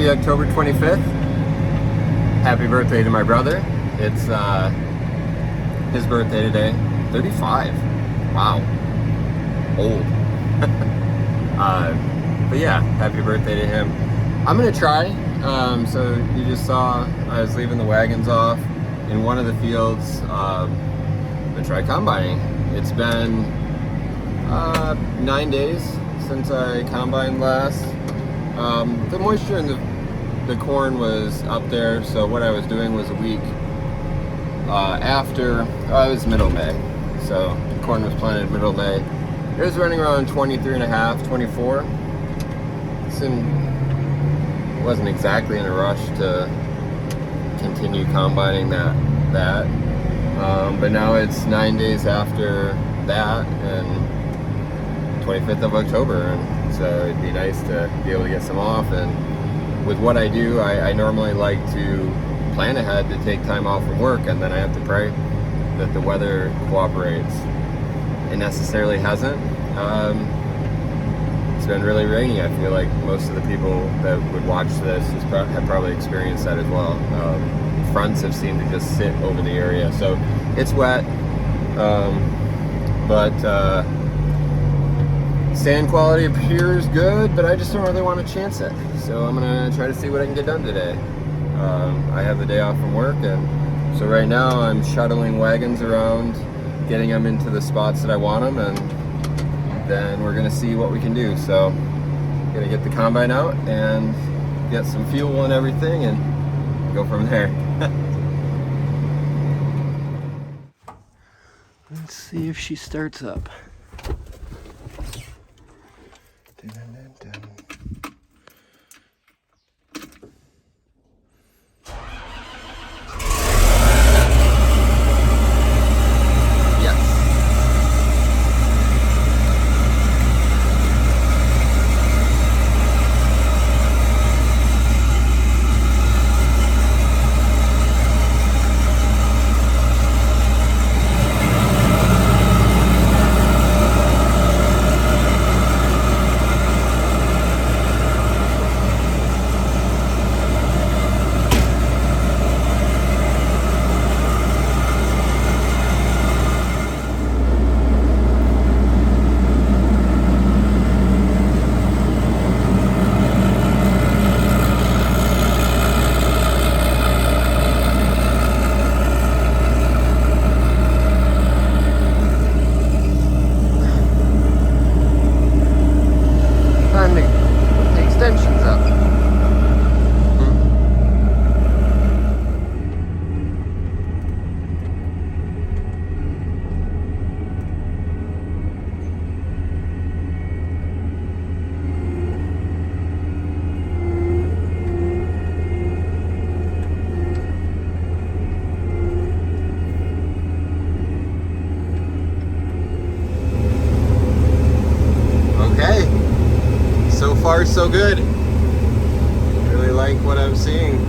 Happy October 25th. Happy birthday to my brother. It's his birthday today. 35. Wow. Old. But yeah, happy birthday to him. I'm gonna try. So you just saw I was leaving the wagons off in one of the fields. I'm gonna try combining. It's been 9 days since I combined last. The moisture in the corn was up there, so what I was doing was a week after, it was middle May, so the corn was planted middle May. It was running around 23 and a half, 24. Wasn't exactly in a rush to continue combining that. But now it's 9 days after that, and 25th of October, and so it'd be nice to be able to get some off. And with what I do, I normally like to plan ahead to take time off from work, and then I have to pray that the weather cooperates. It necessarily hasn't. It's been really rainy. I feel like most of the people that would watch this have probably experienced that as well. Fronts have seemed to just sit over the area, so it's wet, but sand quality appears good, but I just don't really want to chance it. So I'm gonna try to see what I can get done today. I have the day off from work, and so right now I'm shuttling wagons around, getting them into the spots that I want them, and then we're gonna see what we can do. So gonna get the combine out and get some fuel and everything and go from there. Let's see if she starts up. So far, so good. Really like what I'm seeing.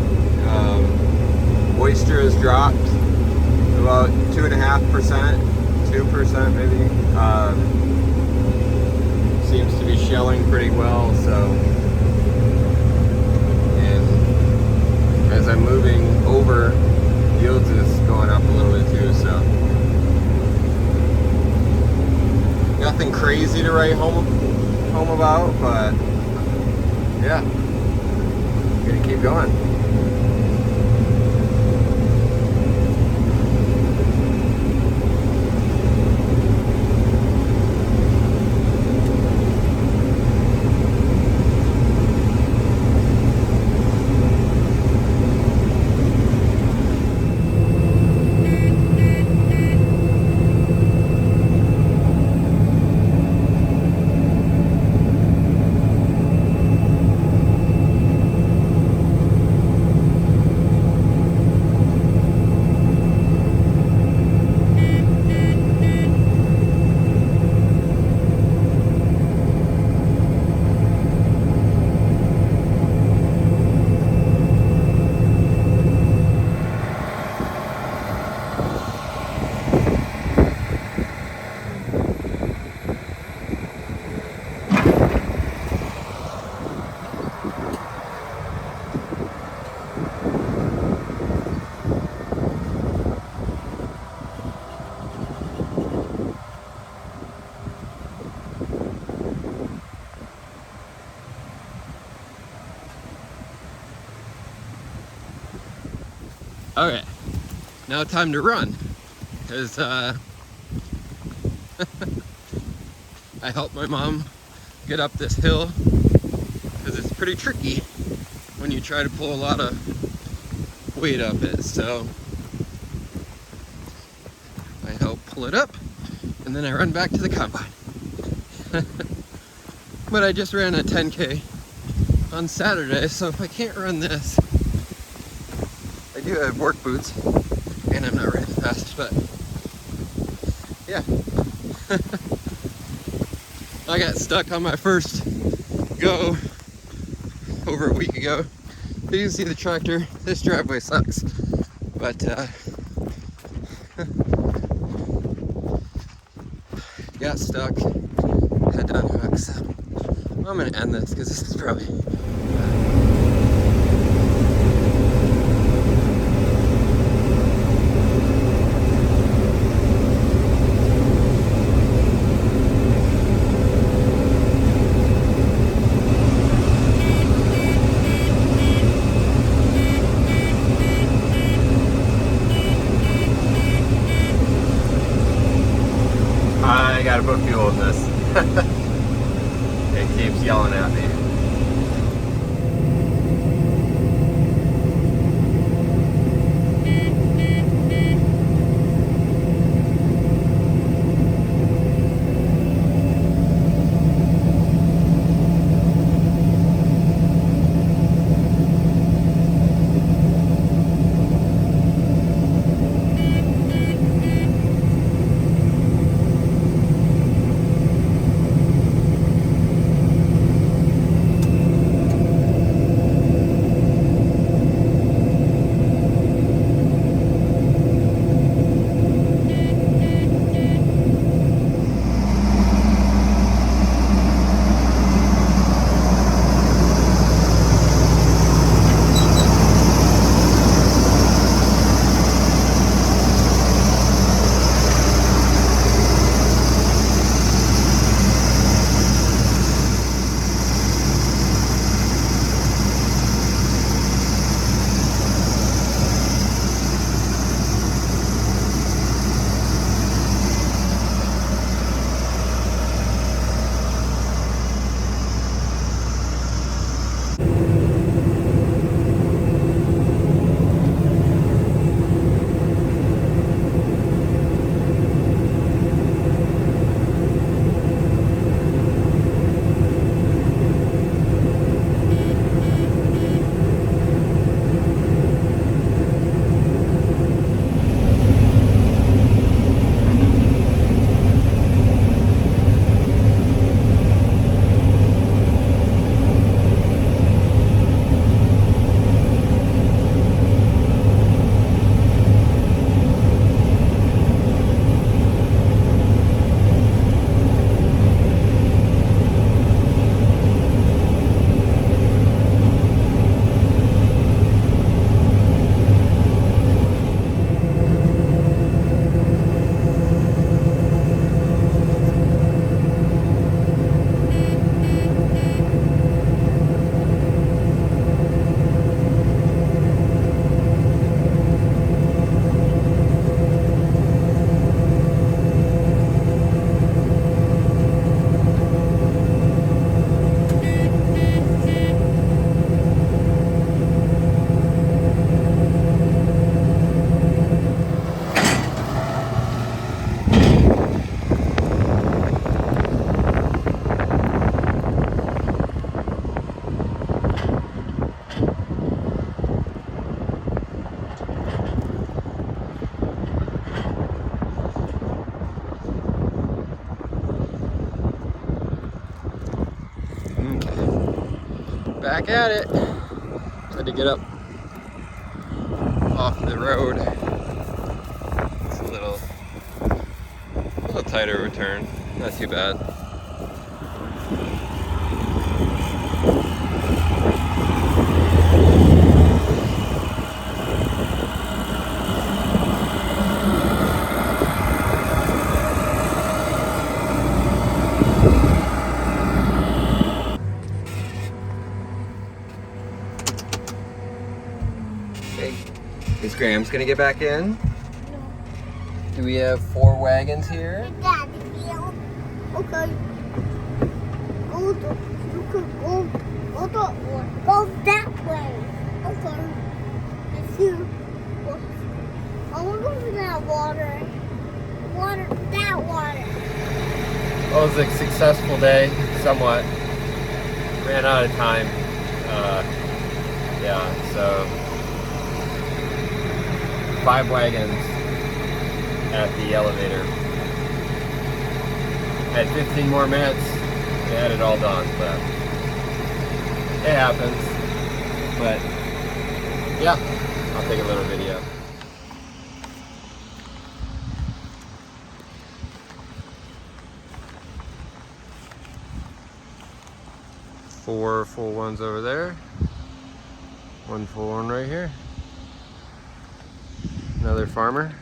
Moisture has dropped to about 2.5%, 2% maybe. Seems to be shelling pretty well. So, and as I'm moving over, yields is going up a little bit too. So, nothing crazy to write home about, but yeah, I'm gonna keep going. Okay, now time to run, because I helped my mom get up this hill, because it's pretty tricky when you try to pull a lot of weight up it. So I help pull it up, and then I run back to the combine. But I just ran a 10K on Saturday, so if I can't run this, I do have work boots, and I'm not running fast, but yeah. I got stuck on my first go over a week ago. You can see the tractor. This driveway sucks, but got stuck, had to unhook, so I'm gonna end this because this is probably I gotta put fuel in this. It keeps yelling at me. Back at it. Tried to get up off the road. It's a little tighter return. Not too bad. Graham's gonna get back in. No. Do we have 4 wagons here? Dad, feel. Okay. Go to, you could go that way. Okay. If you, I want to go to that water. That water. Well, it was a successful day, somewhat. Ran out of time. Yeah, so 5 wagons at the elevator. Had 15 more minutes. They had it all done, but it happens. But yeah, I'll take a little video. Four full ones over there. 1 full one right here. Another farmer.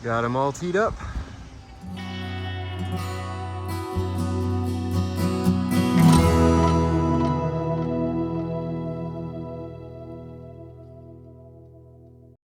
Got them all teed up.